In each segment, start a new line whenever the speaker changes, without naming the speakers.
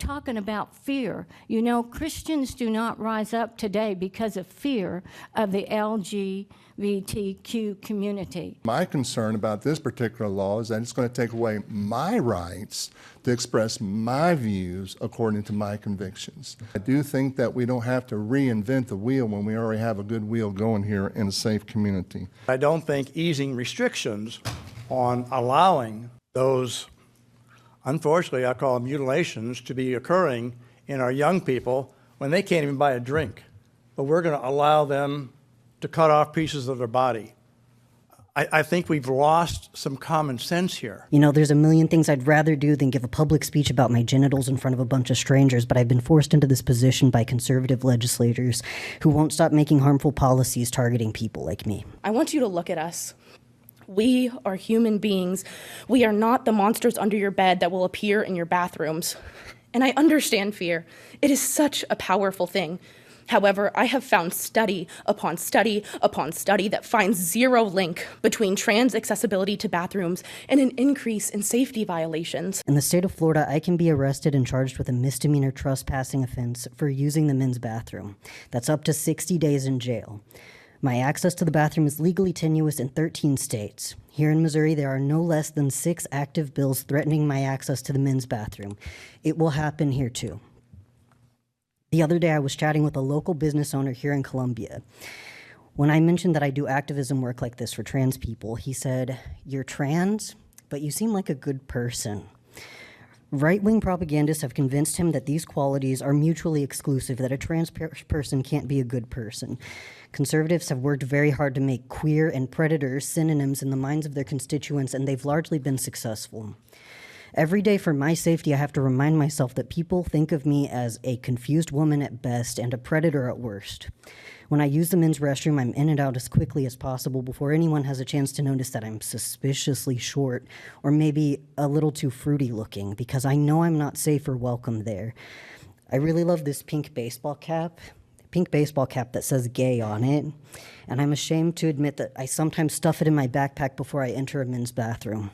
talking about fear. You know, Christians do not rise up today because of fear of the LGBTQ community.
My concern about this particular law is that it's going to take away my rights to express my views according to my convictions. I do think that we don't have to reinvent the wheel when we already have a good wheel going here in a safe community.
I don't think easing restrictions on allowing those, unfortunately, I call them mutilations, to be occurring in our young people when they can't even buy a drink. But we're going to allow them to cut off pieces of their body. I think we've lost some common sense here.
You know, there's a million things I'd rather do than give a public speech about my genitals in front of a bunch of strangers, but I've been forced into this position by conservative legislators who won't stop making harmful policies targeting people like me.
I want you to look at us. We are human beings. We are not the monsters under your bed that will appear in your bathrooms. And I understand fear. It is such a powerful thing. However, I have found study upon study upon study that finds zero link between trans accessibility to bathrooms and an increase in safety violations.
In the state of Florida, I can be arrested and charged with a misdemeanor trespassing offense for using the men's bathroom. That's up to 60 days in jail. My access to the bathroom is legally tenuous in 13 states. Here in Missouri, there are no less than 6 active bills threatening my access to the men's bathroom. It will happen here too. The other day, I was chatting with a local business owner here in Columbia. When I mentioned that I do activism work like this for trans people, he said, "You're trans, but you seem like a good person." Right-wing propagandists have convinced him that these qualities are mutually exclusive, that a trans person can't be a good person. Conservatives have worked very hard to make queer and predator synonyms in the minds of their constituents, and they've largely been successful. Every day for my safety, I have to remind myself that people think of me as a confused woman at best and a predator at worst. When I use the men's restroom, I'm in and out as quickly as possible before anyone has a chance to notice that I'm suspiciously short or maybe a little too fruity looking, because I know I'm not safe or welcome there. I really love this pink baseball cap that says gay on it, and I'm ashamed to admit that I sometimes stuff it in my backpack before I enter a men's bathroom.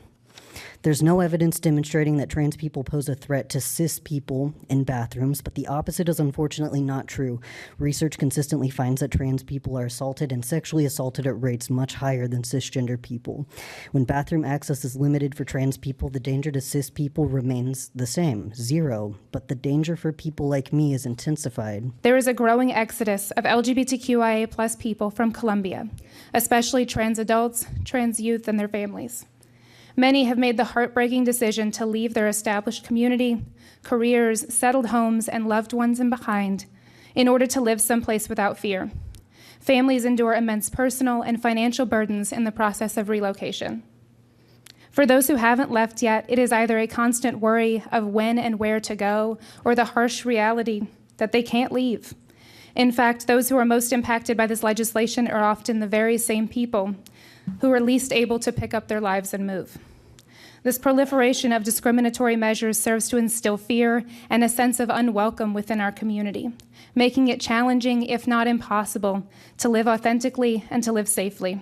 There's no evidence demonstrating that trans people pose a threat to cis people in bathrooms, but the opposite is unfortunately not true. Research consistently finds that trans people are assaulted and sexually assaulted at rates much higher than cisgender people. When bathroom access is limited for trans people, the danger to cis people remains the same, 0, but the danger for people like me is intensified.
There is a growing exodus of LGBTQIA+ people from Columbia, especially trans adults, trans youth, and their families. Many have made the heartbreaking decision to leave their established community, careers, settled homes, and loved ones behind in order to live someplace without fear. Families endure immense personal and financial burdens in the process of relocation. For those who haven't left yet, it is either a constant worry of when and where to go, or the harsh reality that they can't leave. In fact, those who are most impacted by this legislation are often the very same people who are least able to pick up their lives and move. This proliferation of discriminatory measures serves to instill fear and a sense of unwelcome within our community, making it challenging, if not impossible, to live authentically and to live safely.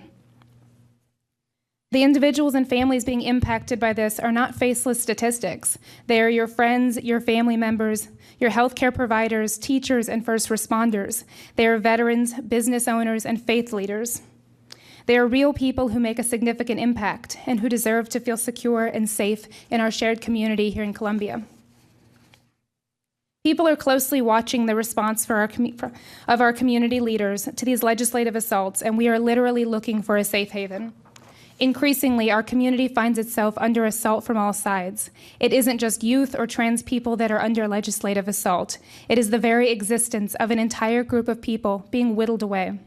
The individuals and families being impacted by this are not faceless statistics. They are your friends, your family members, your healthcare providers, teachers, and first responders. They are veterans, business owners, and faith leaders. They are real people who make a significant impact and who deserve to feel secure and safe in our shared community here in Columbia. People are closely watching the response of our community leaders to these legislative assaults, and we are literally looking for a safe haven. Increasingly, our community finds itself under assault from all sides. It isn't just youth or trans people that are under legislative assault. It is the very existence of an entire group of people being whittled away.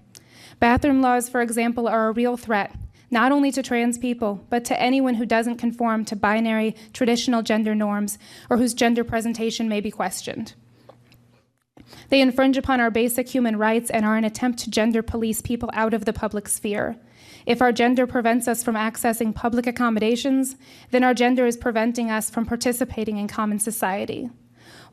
Bathroom laws, for example, are a real threat, not only to trans people, but to anyone who doesn't conform to binary, traditional gender norms, or whose gender presentation may be questioned. They infringe upon our basic human rights and are an attempt to gender police people out of the public sphere. If our gender prevents us from accessing public accommodations, then our gender is preventing us from participating in common society.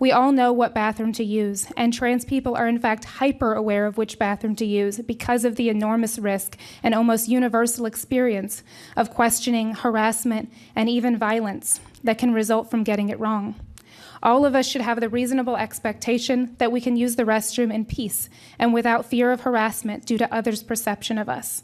We all know what bathroom to use, and trans people are in fact hyper aware of which bathroom to use because of the enormous risk and almost universal experience of questioning, harassment, and even violence that can result from getting it wrong. All of us should have the reasonable expectation that we can use the restroom in peace and without fear of harassment due to others' perception of us.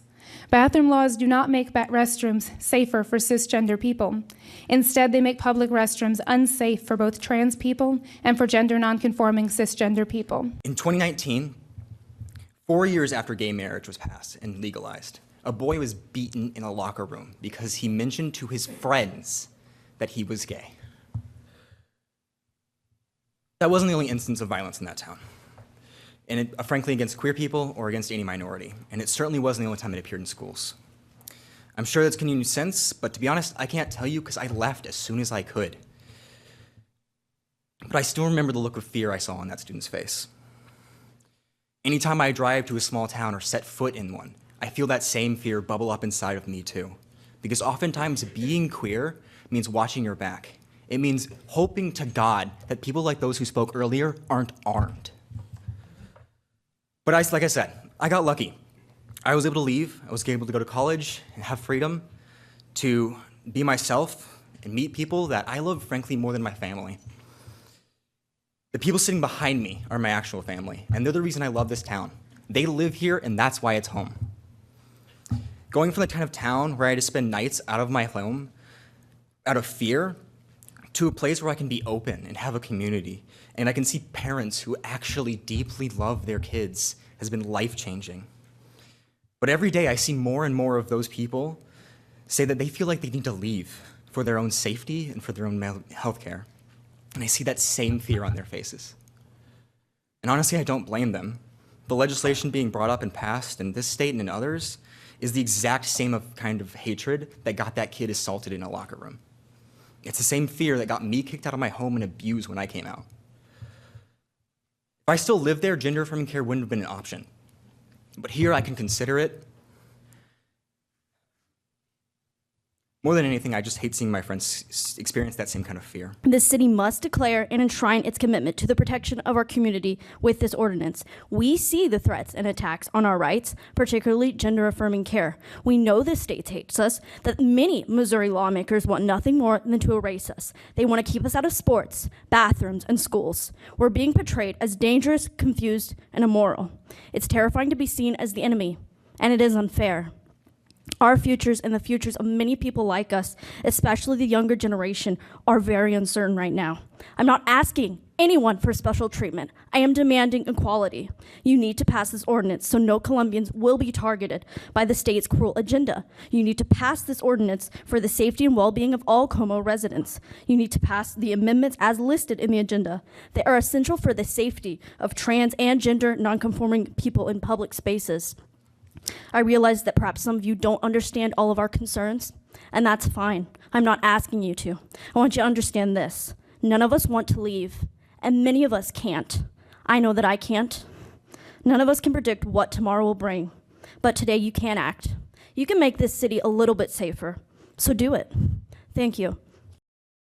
Bathroom laws do not make restrooms safer for cisgender people. Instead, they make public restrooms unsafe for both trans people and for gender nonconforming cisgender people.
In 2019, 4 years after gay marriage was passed and legalized, a boy was beaten in a locker room because he mentioned to his friends that he was gay. That wasn't the only instance of violence in that town, and frankly against queer people or against any minority, and it certainly wasn't the only time it appeared in schools. I'm sure that's continued since, but to be honest, I can't tell you because I left as soon as I could. But I still remember the look of fear I saw on that student's face. Anytime I drive to a small town or set foot in one, I feel that same fear bubble up inside of me too. Because oftentimes being queer means watching your back. It means hoping to God that people like those who spoke earlier aren't armed. But like I said, I got lucky. I was able to leave. I was able to go to college and have freedom to be myself and meet people that I love, frankly, more than my family. The people sitting behind me are my actual family, and they're the reason I love this town. They live here, and that's why it's home. Going from the kind of town where I had to spend nights out of my home, out of fear, to a place where I can be open and have a community, and I can see parents who actually deeply love their kids has been life-changing. But every day I see more and more of those people say that they feel like they need to leave for their own safety and for their own health care. And I see that same fear on their faces. And honestly, I don't blame them. The legislation being brought up and passed in this state and in others is the exact same kind of hatred that got that kid assaulted in a locker room. It's the same fear that got me kicked out of my home and abused when I came out. If I still lived there, gender affirming care wouldn't have been an option. But here I can consider it. More than anything, I just hate seeing my friends experience that same kind of fear.
The city must declare and enshrine its commitment to the protection of our community with this ordinance. We see the threats and attacks on our rights, particularly gender-affirming care. We know the state hates us, that many Missouri lawmakers want nothing more than to erase us. They want to keep us out of sports, bathrooms, and schools. We're being portrayed as dangerous, confused, and immoral. It's terrifying to be seen as the enemy, and it is unfair. Our futures and the futures of many people like us, especially the younger generation, are very uncertain right now. I'm not asking anyone for special treatment. I am demanding equality. You need to pass this ordinance so no Colombians will be targeted by the state's cruel agenda. You need to pass this ordinance for the safety and well-being of all Como residents. You need to pass the amendments as listed in the agenda. They are essential for the safety of trans and gender nonconforming people in public spaces. I realize that perhaps some of you don't understand all of our concerns, and that's fine. I'm not asking you to. I want you to understand this. None of us want to leave, and many of us can't. I know that I can't. None of us can predict what tomorrow will bring, but today you can act. You can make this city a little bit safer, so do it. Thank you.